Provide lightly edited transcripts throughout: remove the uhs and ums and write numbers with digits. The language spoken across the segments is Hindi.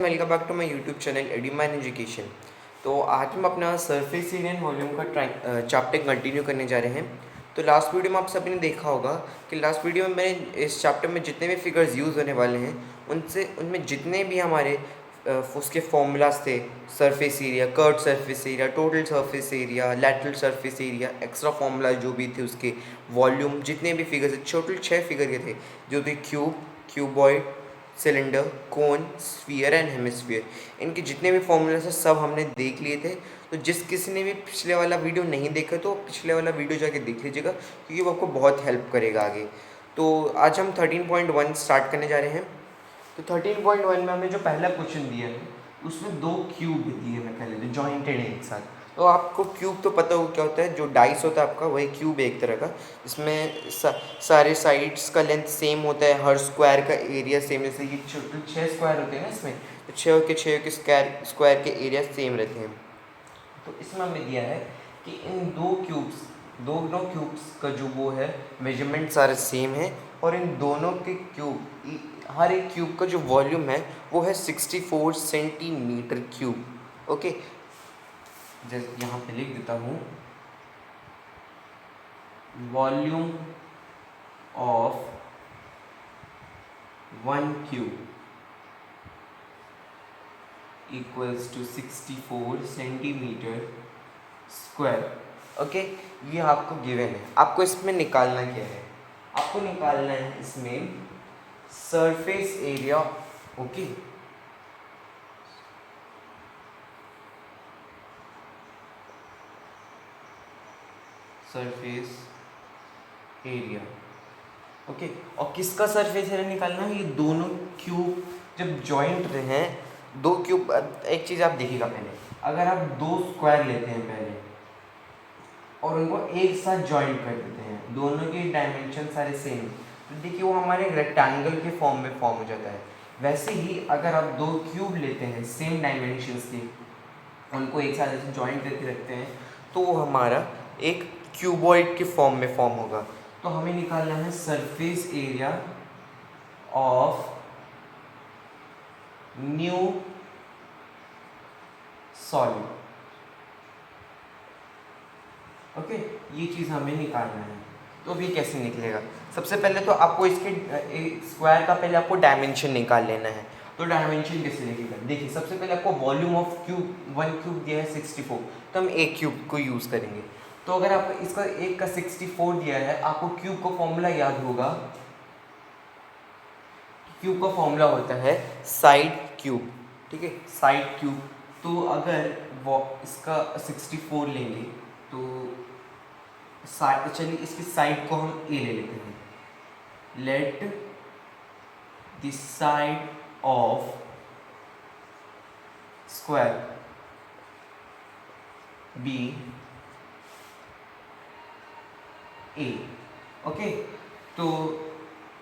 Welcome back to my YouTube channel Eduman Education. तो आज हम अपना सरफेस एरिया एंड वॉल्यूम का चैप्टर कंटिन्यू करने जा रहे हैं। तो लास्ट वीडियो में आप सभी ने देखा होगा कि लास्ट वीडियो में मैंने इस चैप्टर में जितने भी फिगर्स यूज़ होने वाले हैं उनमें जितने भी हमारे उसके फॉर्मूलाज थे, surface area, curve surface area, total surface area, lateral surface area, extra formula जो भी थे उसके, वॉल्यूम, जितने भी फिगर्स थे, टोटल 6 फिगर के थे जो थे cube, cuboid, cylinder, cone, sphere and hemisphere. इनके जितने भी फॉर्मूलाज हैं सब हमने देख लिए थे। तो जिस किसी ने भी पिछले वाला वीडियो नहीं देखा तो पिछले वाला वीडियो जाके देख लीजिएगा, क्योंकि वो आपको बहुत हेल्प करेगा आगे। तो आज हम 13.1 स्टार्ट करने जा रहे हैं। तो 13.1 में हमें जो पहला क्वेश्चन दिया है उसमें दो क्यूब दिए हैं, पहले जो जॉइंटेड हैं एक साथ। तो आपको क्यूब तो पता होगा क्या होता है, जो डाइस होता है आपका वही क्यूब है एक तरह का, जिसमें सारे साइड्स का लेंथ सेम होता है, हर स्क्वायर का एरिया सेम। जैसे ये 6 स्क्वायर होते हैं ना इसमें, तो 6 के स्क्वायर के एरिया सेम रहते हैं। तो इसमें हमें दिया है कि इन दोनों क्यूब्स का जो वो है मेजरमेंट सारे सेम है, और इन दोनों के हर एक क्यूब का जो वॉल्यूम है वो है 64 सेंटीमीटर क्यूब। ओके, जैसे यहाँ पे लिख देता हूँ, volume of one cube equals to 64 centimetre square. Okay, ये आपको गिवन है। आपको इसमें निकालना क्या है, आपको निकालना है इसमें surface area. Okay, surface area. Okay, और किसका सरफेस एरिया निकालना है, ये दोनों क्यूब जब जॉइंट हैं, दो क्यूब। एक चीज़ आप देखिएगा, पहले अगर आप दो स्क्वायर लेते हैं पहले और उनको एक साथ जॉइंट कर देते हैं, दोनों के डायमेंशन सारे सेम, तो देखिए वो हमारे रेक्टेंगल के फॉर्म में फॉर्म हो जाता है। वैसे ही अगर आप दो क्यूब लेते हैं सेम डायमेंशंस के, उनको एक साथ ऐसे जॉइंट करके रखते हैं, तो वो हमारा एक क्यूबॉइड के फॉर्म में फॉर्म होगा। तो हमें निकालना है surface area of new solid. Okay, ये चीज़ हमें निकालना है। तो भी कैसे निकलेगा, सबसे पहले तो आपको इसके स्क्वायर का पहले आपको डायमेंशन निकाल लेना है। तो डायमेंशन कैसे लिखेगा, देखिए सबसे पहले आपको volume of cube, one cube दिया है 64, तो हम एक क्यूब को यूज़ करेंगे। तो अगर आपको इसका एक का 64 दिया है, आपको क्यूब का फॉर्मूला याद होगा। क्यूब का फॉर्मूला होता है साइड क्यूब, ठीक है, साइड क्यूब। तो अगर वो इसका 64 लेंगे तो साइड, चलिए इसकी साइड को हम ए ले लेते हैं। Let the side of square be a. Okay, तो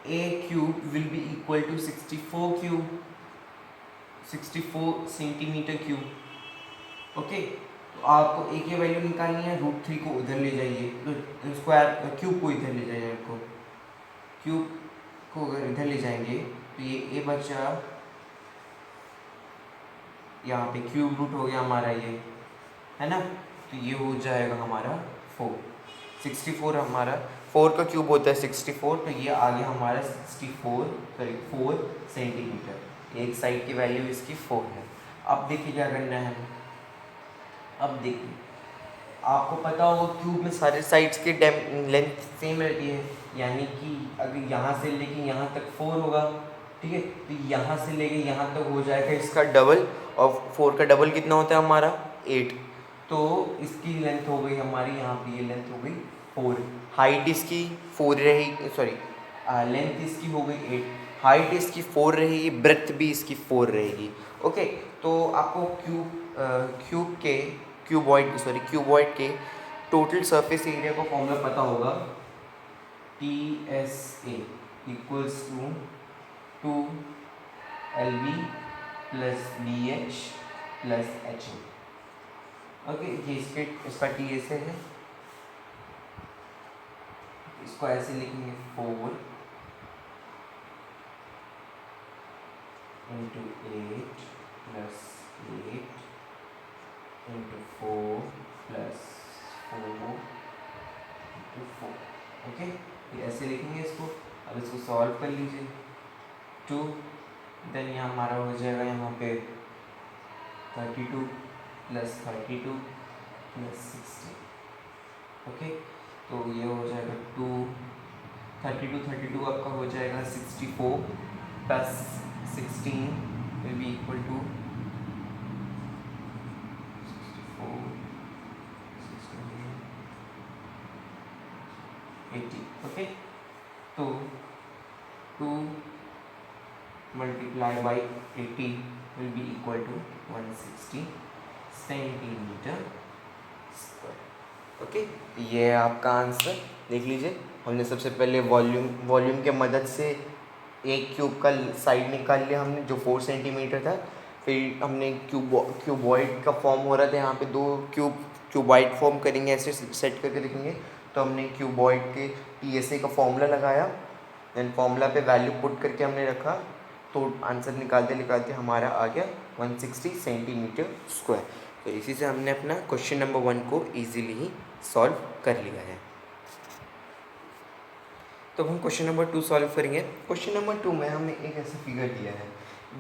a cube will be equal to 64 cube, 64 centimetre cube. Okay, तो आपको ए की वैल्यू निकालनी है, √3 को उधर ले जाइए, तो स्क्वायर क्यूब को इधर ले जाइए। आपको क्यूब को अगर इधर ले जाएंगे तो ये ए बचा, यहाँ पे क्यूब रूट हो गया हमारा, ये है ना, तो ये हो जाएगा हमारा 4। 64 हमारा 4 का क्यूब होता है 64, तो ये आ गया हमारा 4 सेंटीमीटर। एक साइड की वैल्यू इसकी 4 है। अब देखिए क्या करना है, अब देखिए आपको पता होगा क्यूब में सारे साइड्स की लेंथ सेम रहती है, यानी कि अगर यहाँ से लेके यहाँ तक 4 होगा, ठीक है, तो यहाँ से लेके यहाँ तक हो जाएगा इसका डबल, और 4 का डबल कितना होता है हमारा 8। तो इसकी लेंथ हो गई हमारी, यहाँ पे ये लेंथ हो गई 4, हाइट इसकी 4 रहेगी, सॉरी लेंथ इसकी हो गई 8, हाइट इसकी 4 रहेगी, ब्रेथ भी इसकी 4 रहेगी। ओके, तो आपको क्यूबॉइड के टोटल सरफेस एरिया का फॉर्मूला पता होगा, TSA equals to 2LB plus BH plus HA। Okay, ये इसका TSA है, इसको ऐसे लिखेंगे 4 × 8 plus 8 into 4 plus 4 into 4। Okay, ये ऐसे लिखेंगे इसको। अब इसको सॉल्व कर लीजिए। 2 देन यहाँ हमारा हो जाएगा यहाँ पे 32 प्लस 32 प्लस 16। ओके, तो ये हो जाएगा 32 आपका हो जाएगा 64 plus 16 will be equal to 64 16 80। Okay, तो 2 multiply by 80 will be equal to 160 centimetre square. Okay, ये है आपका आंसर। देख लीजिए, हमने सबसे पहले वॉल्यूम के मदद से एक क्यूब का साइड निकाल लिया हमने, जो 4 सेंटीमीटर था। फिर हमने क्यूबॉइड का फॉर्म हो रहा था, यहाँ पे दो क्यूबॉइड फॉर्म करेंगे, ऐसे सेट करके लिखेंगे। तो हमने क्यूबॉइड के PSA का फॉर्मूला लगाया, देन फॉर्मूला पे वैल्यू पुट करके हमने रखा, तो आंसर निकालते हमारा आ गया 160 सेंटीमीटर स्क्वायर। तो इसी से हमने अपना क्वेश्चन नंबर 1 को ईजीली ही सॉल्व कर लिया है। तो हम क्वेश्चन नंबर 2 सॉल्व करेंगे। क्वेश्चन नंबर 2 में हमें एक ऐसा फिगर दिया है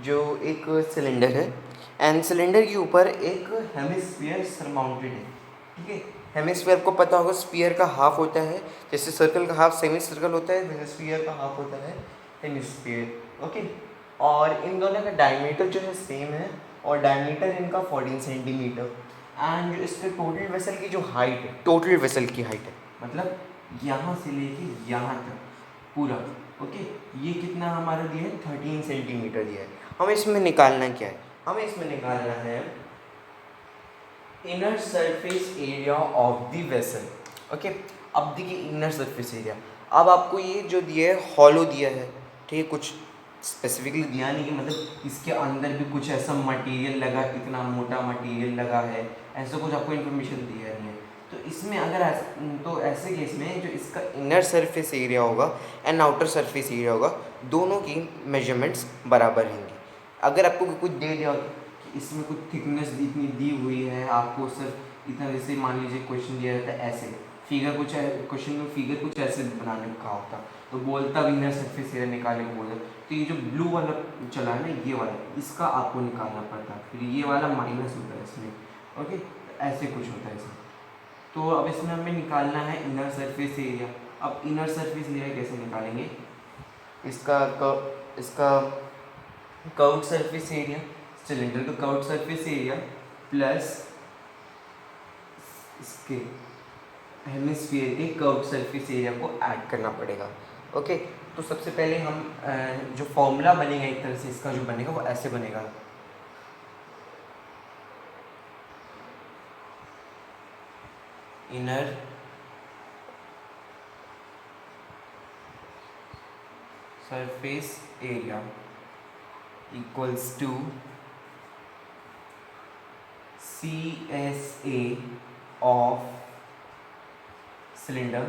जो एक सिलेंडर है, एंड सिलेंडर के ऊपर एक हेमिस्फीयर सरमाउंटेड है। ठीक है, हेमिस्फीयर को पता होगा, स्फीयर का हाफ होता है, जैसे सर्कल का हाफ सेमी सर्कल होता है, वैसे स्फीयर का हाफ होता है हेमिस्फीयर। ओके, और इन दोनों का डायमीटर जो है सेम है, और डायमीटर इनका 14 सेंटीमीटर। एंड जो इसके टोटल वेसल की जो हाइट है, टोटल वेसल की हाइट है, मतलब यहाँ से लेके यहाँ तक पूरा। ओके, ये कितना हमारा दिया है, 13 सेंटीमीटर दिया है। हमें इसमें निकालना क्या है, हमें इसमें निकालना है inner surface area of the vessel. Okay, अब देखिए इनर सरफेस एरिया, अब आपको ये जो दिया है हॉलो दिया है, ठीक है, कुछ स्पेसिफिकली दिया नहीं कि मतलब इसके अंदर भी कुछ ऐसा मटेरियल लगा, इतना मोटा मटेरियल लगा है, ऐसा कुछ आपको इन्फॉर्मेशन दिया नहीं है। तो इसमें अगर तो ऐसे केस में जो इसका इनर सरफेस एरिया होगा एंड आउटर सरफेस एरिया होगा, दोनों की मेजरमेंट्स बराबर रहेंगे। अगर आपको कुछ दे दिया कि इसमें कुछ थिकनेस इतनी दी हुई है, आपको सिर्फ इतना, जैसे मान लीजिए क्वेश्चन दिया जाता है ऐसे, फिगर कुछ है, क्वेश्चन में फिगर कुछ ऐसे बनाने का होता, तो बोलता भी इनर सरफेस एरिया निकालने को बोलता, तो ये जो ब्लू वाला चला है ना, ये वाला, इसका आपको निकालना पड़ता है, फिर ये वाला माइनस होता है इसमें। ओके, ऐसे कुछ होता है इसमें। तो अब इसमें हमें निकालना है इनर सरफेस एरिया। अब इनर सरफेस एरिया कैसे निकालेंगे, इसका कर्व्ड सरफेस एरिया, सिलेंडर का कर्व्ड सरफेस एरिया प्लस इसके हेमिस्फीयर के कर्व्ड सरफेस एरिया को ऐड करना पड़ेगा। ओके, तो सबसे पहले हम जो फॉर्मूला बनेगा एक तरह से इसका जो बनेगा वो ऐसे बनेगा, inner surface area equals to CSA of cylinder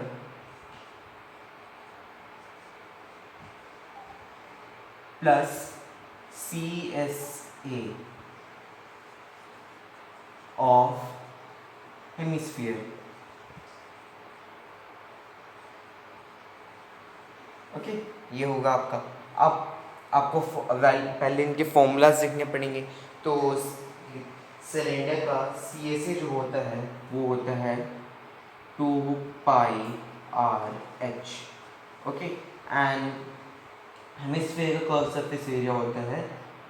plus CSA of hemisphere. Okay, ये होगा आपका। अब आपको पहले इनके फॉर्मूलाज लिखने पड़ेंगे। तो सिलेंडर का CSA जो होता है वो होता है 2πRH। ओके, एंड हेमिस्फीयर का कर्व सरफेस एरिया होता है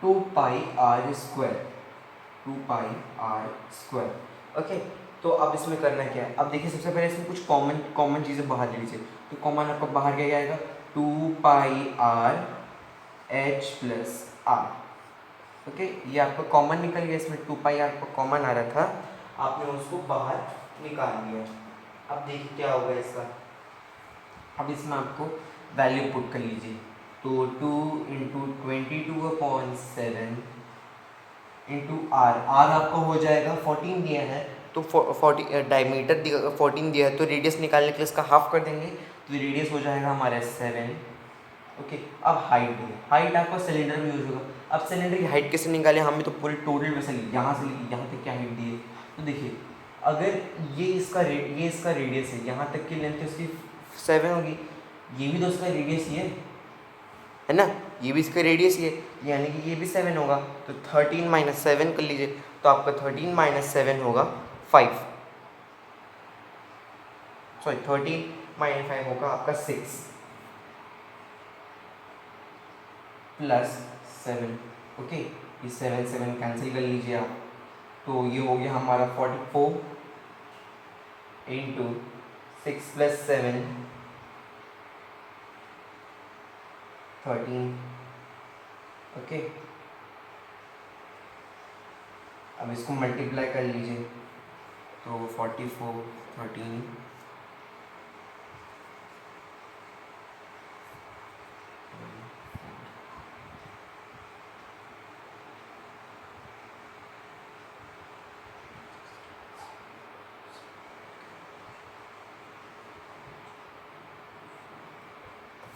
2πr²। ओके, तो अब इसमें करना क्या है, अब देखिए सबसे पहले इसमें कुछ कॉमन चीज़ें बाहर ले लीजिए। तो कॉमन आपका बाहर क्या आएगा, 2πRH प्लस R। ओके, ये आपका कॉमन निकल गया, इसमें 2πr आपका कॉमन आ रहा था, आपने उसको बाहर निकाल लिया। अब देखिए क्या होगा इसका, अब इसमें आपको वैल्यू पुट कर लीजिए। तो 2 × 22/7 इंटू R आपका हो जाएगा 14 दिया है, तो 40 डायमीटर 14 दिया है, तो रेडियस निकालने के लिए इसका हाफ कर देंगे, तो रेडियस हो जाएगा हमारा 7। ओके, अब हाइट आपका सिलेंडर में यूज होगा, अब सिलेंडर की हाइट कैसे निकालें, हमें तो पूरे टोटल वैसे यहाँ से लेके यहाँ तक क्या हाइट दी है। तो देखिए अगर ये इसका रेडियस है, यहाँ तक की लेंथ उसकी 7 होगी, ये भी तो उसका रेडियस ही है ना, ये भी इसका रेडियस ही है, यानी कि ये भी 7 होगा। तो 13 माइनस 7 कर लीजिए, तो आपका 13 माइनस 7 होगा 5, सॉरी 13 माइनस 5 होगा आपका 6 प्लस 7। ओके, ये 7 7 कैंसिल कर लीजिए आप, तो ये हो गया हमारा 44 इंटू 6 प्लस 7 13। ओके, अब इसको मल्टीप्लाई कर लीजिए, तो 44 13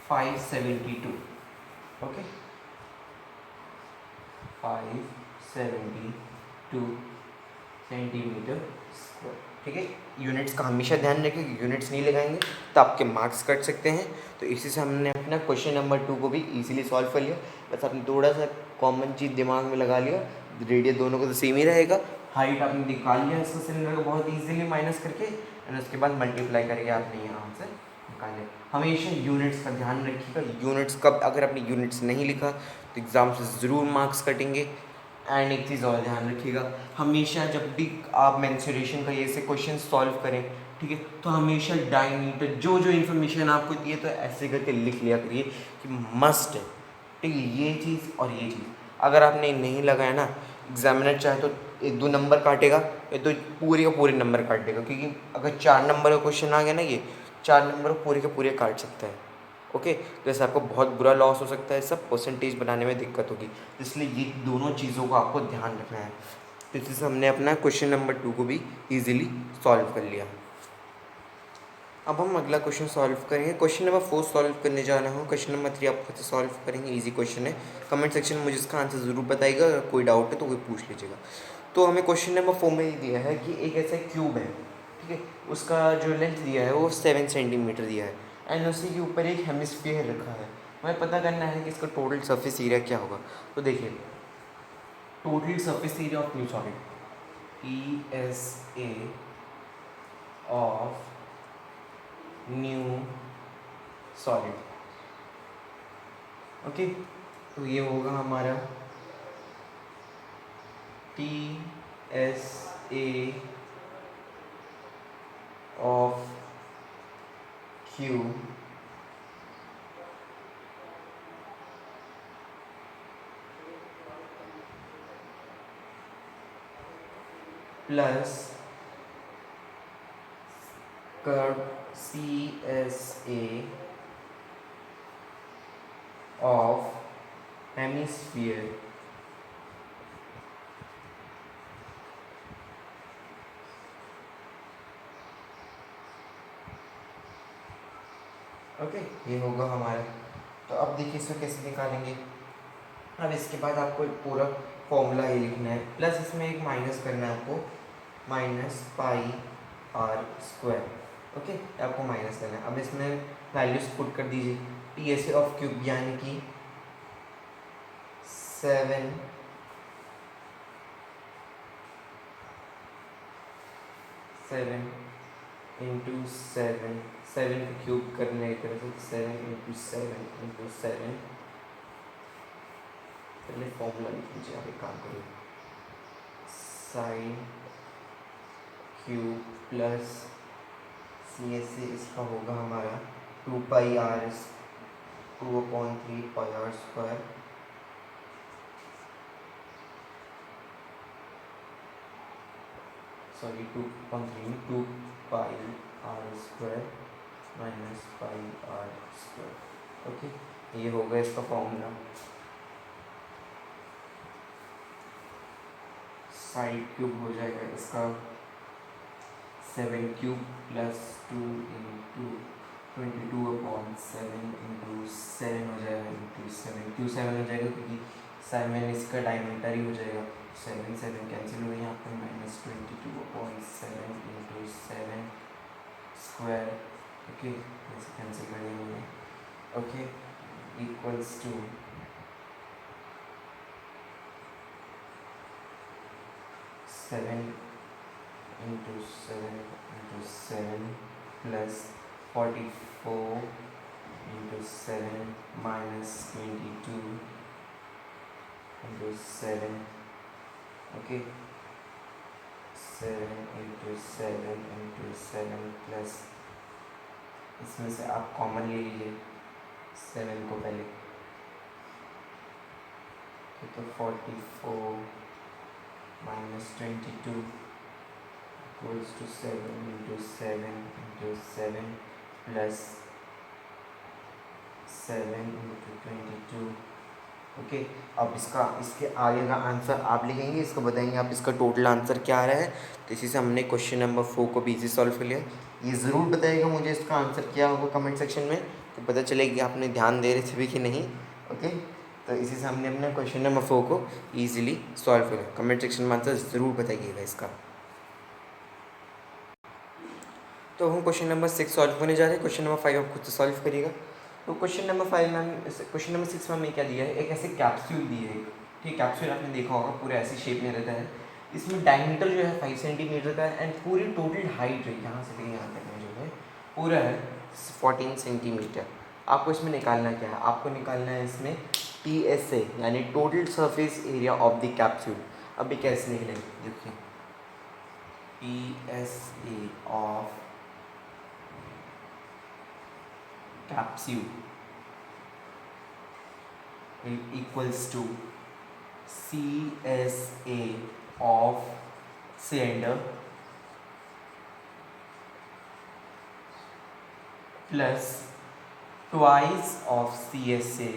572। Okay, 572 centimetre square. ठीक है, यूनिट्स का हमेशा ध्यान रखिए, यूनिट्स नहीं लगाएंगे तो आपके मार्क्स कट सकते हैं। तो इसी से हमने अपना क्वेश्चन नंबर 2 को भी इजीली सॉल्व कर लिया। बस आपने थोड़ा सा कॉमन चीज़ दिमाग में लगा लिया, रेडियस दोनों को तो सेम ही रहेगा, हाइट आपने निकाल लिया इसका सिलेंडर को बहुत इजीली माइनस करके, एंड उसके बाद मल्टीप्लाई करके आपने यहाँ से निकाल लिया। हमेशा यूनिट्स का ध्यान रखिएगा, यूनिट्स कब अगर आपने यूनिट्स नहीं लिखा तो एग्ज़ाम से ज़रूर मार्क्स कटेंगे। एंड एक चीज़ और ध्यान रखिएगा, हमेशा जब भी आप मेंसुरेशन का ये से क्वेश्चन सॉल्व करें, ठीक है, तो हमेशा डायमीटर जो जो इन्फॉर्मेशन आपको दिए तो ऐसे करके लिख लिया करिए कि मस्ट है। ठीक है, ये चीज़ और ये चीज़ अगर आपने नहीं लगाया ना, एग्जामिनर चाहे तो 1-2 नंबर काटेगा या तो पूरे के पूरे नंबर काट देगा, क्योंकि अगर 4 नंबर का क्वेश्चन आ गया ना, ये 4 नंबर पूरे के पूरे काट सकता है। ओके, तो ऐसे आपको बहुत बुरा लॉस हो सकता है, सब परसेंटेज बनाने में दिक्कत होगी, इसलिए ये दोनों चीज़ों को आपको ध्यान रखना है। तो इसी से हमने अपना क्वेश्चन नंबर 2 को भी ईजिली सॉल्व कर लिया। अब हम अगला क्वेश्चन सॉल्व करेंगे, क्वेश्चन नंबर 4 सॉल्व करने जाना हो। क्वेश्चन नंबर 3 आप खुद से सॉल्व करेंगे, इजी क्वेश्चन है। कमेंट सेक्शन में मुझे इसका आंसर ज़रूर बताइएगा, अगर कोई डाउट है तो कोई पूछ लीजिएगा। तो हमें क्वेश्चन नंबर 4 में दिया है कि एक ऐसा क्यूब है, ठीक है, उसका जो लेंथ दिया है वो 7 सेंटीमीटर दिया है, एंड उसी के ऊपर एक हेमिस्फीयर रखा है। हमें पता करना है कि इसका टोटल सरफेस एरिया क्या होगा। तो देखिए, total surface area of new solid, TSA of new solid. Okay, तो ये होगा हमारा TSA of Q plus curve CSA of hemisphere okay, ये होगा हमारा। तो अब देखिए इसको कैसे निकालेंगे। अब इसके बाद आपको पूरा फॉर्मूला ही लिखना है, प्लस इसमें एक माइनस करना है आपको, minus pi r square. Okay, आपको माइनस करना है। अब इसमें वैल्यूज पुट कर दीजिए, TSA ऑफ क्यूब यानी कि 7 इंटू 7, 7 का क्यूब करने की तरह से 7 इंटू 7 पहले फॉर्मूला लिख लीजिए। आप एक काम करिए, साइन क्यूब प्लस CSA इसका होगा हमारा 2 pi r 2/3 pi r square, sorry 2 pi r square minus pi r square. Okay, ये होगा इसका फॉर्मूला। साइड क्यूब हो जाएगा इसका 7 क्यूब प्लस 2 इंटू 22/7 इंटू 7 हो जाएगा, इंटू 7 क्यू 7 हो जाएगा, क्योंकि 7 इसका डायमीटर ही हो जाएगा, 7 7 कैंसिल हुए यहाँ पे, -22/7 इंटू 7 स्क्वायर, ओके इसे कैंसिल कर दिया मैंने, okay equals to 7 into 7 plus 44 into 7 minus 22 into 7, okay 7 into 7 plus, इसमें से आप कॉमन ले लीजिए 7 को पहले, तो 44 minus 22 equals to 7 plus 7 into 22, okay. अब इसके आगे का आंसर आप लिखेंगे, इसको बताएंगे आप इसका टोटल आंसर क्या आ रहा है। तो इसी से हमने क्वेश्चन नंबर 4 को भी इजी सॉल्व कर लिया। ये ज़रूर बताइएगा मुझे इसका आंसर क्या होगा कमेंट सेक्शन में, तो पता चलेगी आपने ध्यान दे रहे थे भी कि नहीं, ओके। तो इसी से हमने अपने क्वेश्चन नंबर 4 को ईजिली सॉल्व किया। कमेंट सेक्शन में आंसर ज़रूर बताइएगा इसका। तो हम क्वेश्चन नंबर 6 सॉल्व होने जा रहे हैं। क्वेश्चन नंबर 5 आप खुद से सॉल्व करिएगा। तो क्वेश्चन नंबर 6 में हमें क्या दिया है, एक ऐसे कैप्सूल दी है, ठीक। कैप्सूल आपने देखा होगा पूरा ऐसी शेप में रहता है, इसमें डायमीटर जो है 5 सेंटीमीटर का है एंड पूरी टोटल हाइट है यहाँ से लेकर यहाँ तक में जो है पूरा है 14 सेंटीमीटर। आपको इसमें निकालना क्या है, आपको निकालना है इसमें TSA यानी total surface area of the capsule. अभी कैसे निकलेंगे देखिए, TSA of capsule will equals to CSA of cylinder plus twice of CSA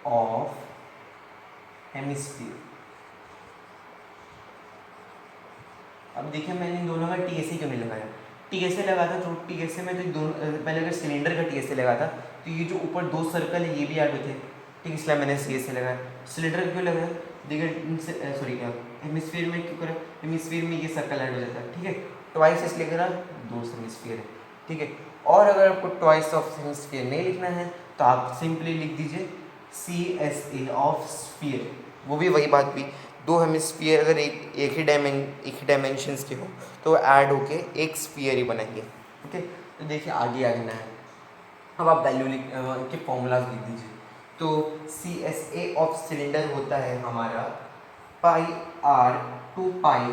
of hemisphere. अब देखिए मैंने इन दोनों का TSA क्यों नहीं लगाया, TSA लगा था तो TSA में तो दोनों पहले अगर सिलेंडर का TSA लगा था तो ये जो ऊपर 2 सर्कल है ये भी ऐड होते, ठीक, इसलिए मैंने CSA लगाया। सिलेंडर क्यों लगाया, देखिए सॉरी क्या हेमिस्फीयर में क्यों करा, हेमिस्फीयर में ये सर्कल ऐड हो जाता है, ठीक है। ट्वाइस इसलिए करा 2 हेमिस्फीयर है, ठीक है। और अगर आपको ट्वाइस ऑफ हेमिस्फीयर नहीं लिखना है तो आप सिंपली लिख दीजिए CSA ऑफ स्फीयर। वो भी वही बात भी, 2 हेमिस्फीयर अगर एक ही डायमेंशंस के हो तो ऐड होके एक स्फीयर ही बनाएंगे, ओके। तो देखिए आगे आना है, अब आप वैल्यू के फॉर्मूलाज लिख दीजिए। तो CSA ऑफ सिलेंडर होता है हमारा πr 2πrh,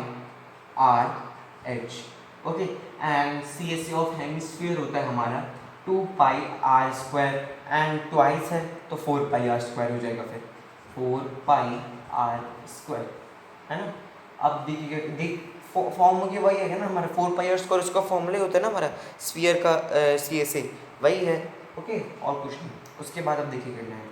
okay, and CSA of hemisphere होता है हमारा 2πr² एंड ट्वाइस है तो 4πr² हो जाएगा, फिर 4πr², है ना। अब देखिए फॉर्म की वही है ना हमारा 4πr², उसका फॉर्मूला होता है ना हमारा स्फीयर का CSA वही है, ओके, और कुछ नहीं। उसके बाद अब देखिए करना है,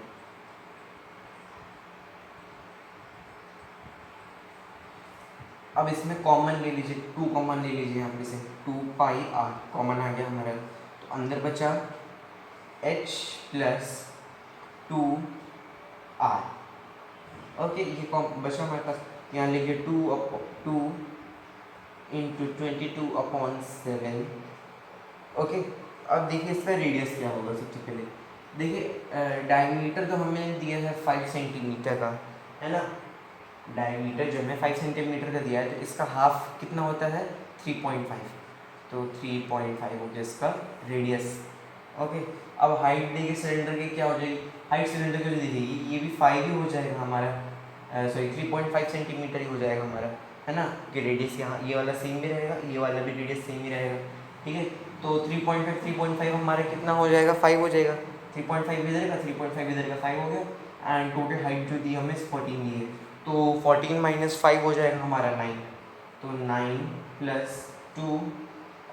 अब इसमें कॉमन ले लीजिए, 2 कॉमन ले लीजिए यहाँ पे से, 2πr कॉमन आ गया हमारा, तो अंदर बचा h प्लस 2r, ओके। ये बचा हमारे पास, यहाँ लिखिए 2 इंटू 22/7, ओके। अब देखिए इसका रेडियस क्या होगा, सबसे पहले देखिए डायमीटर तो हमें दिया है 5 सेंटीमीटर का, है ना। डायमीटर जो हमें 5 सेंटीमीटर का दिया है तो इसका हाफ कितना होता है 3.5, तो 3.5 हो गया इसका रेडियस, ओके। अब हाइट देखिए सिलेंडर की क्या हो जाएगी, हाइट सिलेंडर की जो दिखेगी ये भी 5 ही हो जाएगा हमारा, सॉरी 3.5 सेंटीमीटर ही हो जाएगा हमारा, है ना, कि रेडियस यहाँ ये वाला सेम भी रहेगा, ये वाला भी रेडियस सेम ही रहेगा, ठीक है। तो 3.5 हमारा कितना हो जाएगा, 5 हो जाएगा, 3.5 इधर का 3.5 इधर का 5 हो गया, एंड टोटल हाइट जो दी हमें 14 दी है, तो 14 माइनस 5 हो जाएगा हमारा 9, तो 9 प्लस 2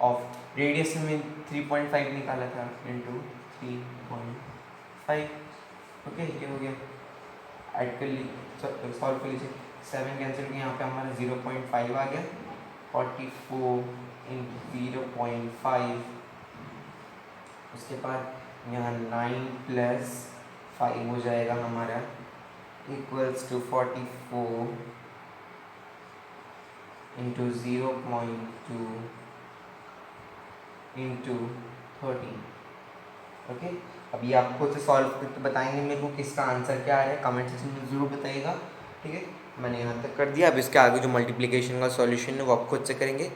ऑफ रेडियस में 3.5 निकाला था इंटू 3.5, ओके, ये हो गया। ऐड कर ली, सॉल्व कर लीजिए, 7 कैंसिल किया, यहाँ पे हमारा 0.5 आ गया, 44 इंटू 0.5 उसके बाद यहाँ 9 + 5 हो जाएगा हमारा equals to 44 into 0.2 into 13। Okay, अभी आप खुद से सॉल्व करके बताएंगे मेरे को किसका आंसर क्या है, कमेंट सेक्शन में ज़रूर बताइएगा। ठीक है, मैंने यहाँ तक कर दिया। अब इसके आगे जो मल्टीप्लिकेशन का सॉल्यूशन है वो आप खुद से करेंगे।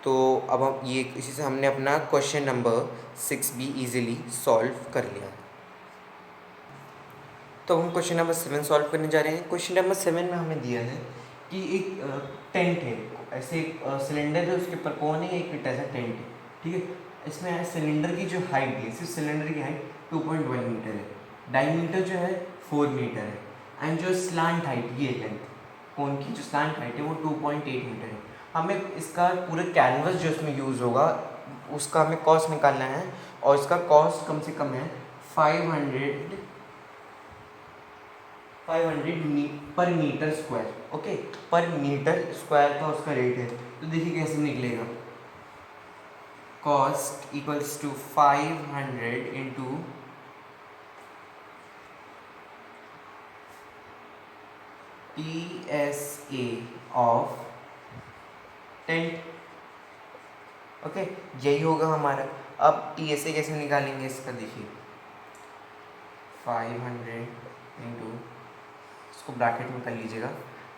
तो अब हम ये इसी से हमने अपना क्वेश्चन नंबर 6 भी इजीली सॉल्व कर लिया। तो हम क्वेश्चन नंबर 7 सॉल्व करने जा रहे हैं। क्वेश्चन नंबर 7 में हमें दिया है कि एक टेंट है, ऐसे एक सिलेंडर है, उसके ऊपर कौन है, एक ऐसा टेंट है। ठीक है, इसमें है सिलेंडर की जो हाइट है, सिर्फ सिलेंडर की हाइट 2.1 मीटर है, डायमीटर जो है 4 मीटर है, एंड जो स्लांट हाइट ये लेंथ कोन की जो स्लांट हाइट है वो 2.8 मीटर है। हमें इसका पूरा कैनवस जो इसमें यूज़ होगा उसका हमें कॉस्ट निकालना है, और इसका कॉस्ट कम से कम है 500 per metre square. Okay, per metre square का उसका रेट है। तो देखिए कैसे निकलेगा, cost equals to 500 into TSA of tent. Okay, यही होगा हमारा। अब TSA कैसे निकालेंगे इसका, देखिए 500 इंटू, इसको ब्रैकेट में कर लीजिएगा।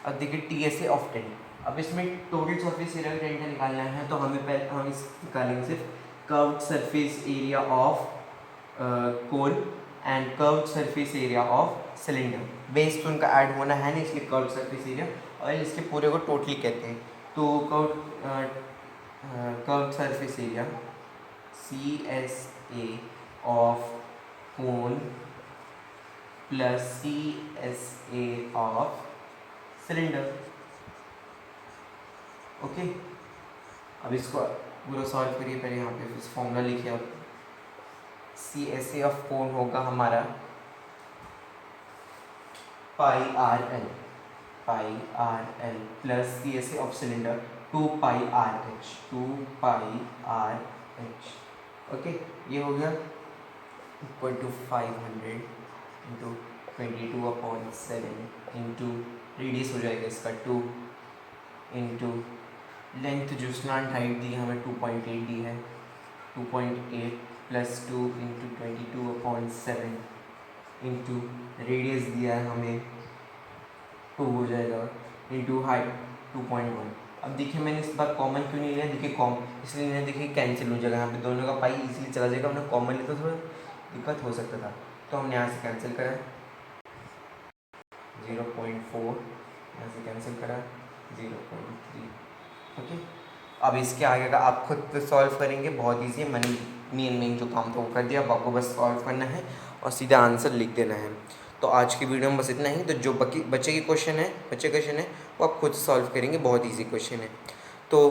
अब देखिए TSA ऑफ टेंट, अब इसमें टोटल सरफेस एरिया का टेंट निकालना है, तो हमें पहले हम इस निकालेंगे सिर्फ curved surface area of cone and curved surface area of cylinder. Base तो उनका ऐड होना है नहीं, इसलिए कर्व्ड सरफेस एरिया, और इसके पूरे को टोटली कहते हैं। तो curved surface area CSA of cone plus CSA of cylinder. Okay, अब इसको पूरा सॉल्व करिए। पहले यहाँ पे इस फॉर्मूला लिखिए आप। CSA ऑफ कोन होगा हमारा πRL plus CSA of cylinder 2πRH। Okay, ये हो गया equal to 500 into 22/7 into radius हो जाएगा इसका 2 इंटू लेंथ जो स्लांट हाइट दी हमें 2.8 दी है, 2.8 प्लस 2 इंटू 22/7 इंटू रेडियस दिया है हमें 2 हो जाएगा इंटू हाइट 2.1। अब देखिए मैंने इस बार कॉमन क्यों नहीं लिया, देखिए इसलिए नहीं, देखिए कैंसिल हो जाएगा यहाँ पे, दोनों का पाई इजीली चला जाएगा। हमने कॉमन लिया तो थोड़ा दिक्कत हो सकता था, तो हमने यहाँ से कैंसिल करा 0.4, यहाँ से कैंसिल करा 0.3। ओके, अब इसके आगे का आप खुद सॉल्व करेंगे, बहुत ईजी है। मैंने मेन जो काम था वो कर दिया, अब आपको बस सॉल्व करना है और सीधा आंसर लिख देना है। तो आज की वीडियो में बस इतना ही। तो जो बच्चे क्वेश्चन है वो आप खुद सॉल्व करेंगे, बहुत ईजी क्वेश्चन है। तो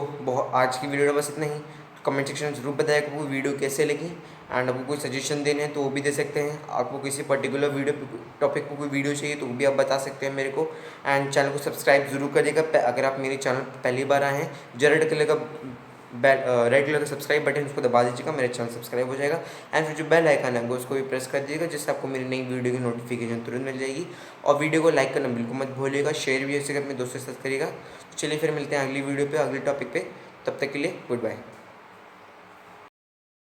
आज की वीडियो में बस इतना ही। तो कमेंट सेक्शन में ज़रूर बताइएगा आपको वीडियो कैसे लगी, एंड आपको कोई सजेशन देने हैं तो वो भी दे सकते हैं। आपको किसी पर्टिकुलर वीडियो टॉपिक पर कोई वीडियो चाहिए तो वो भी आप बता सकते हैं मेरे को। एंड चैनल को सब्सक्राइब जरूर करिएगा। अगर आप मेरे चैनल पहली बार आए हैं, जो रेड कलर का सब्सक्राइब बटन उसको दबा दीजिएगा, मेरा चैनल सब्सक्राइब हो जाएगा। एंड फिर जो बेल आइकन है उसको भी प्रेस कर दीजिएगा, जिससे आपको मेरी नई वीडियो की नोटिफिकेशन तुरंत मिल जाएगी। और वीडियो को लाइक करना बिल्कुल मत भूलिएगा, शेयर भी ऐसे अपने दोस्तों के साथ करिएगा। तो चलिए फिर मिलते हैं अगली वीडियो पे, अगले टॉपिक पे। तब तक के लिए गुड बाय।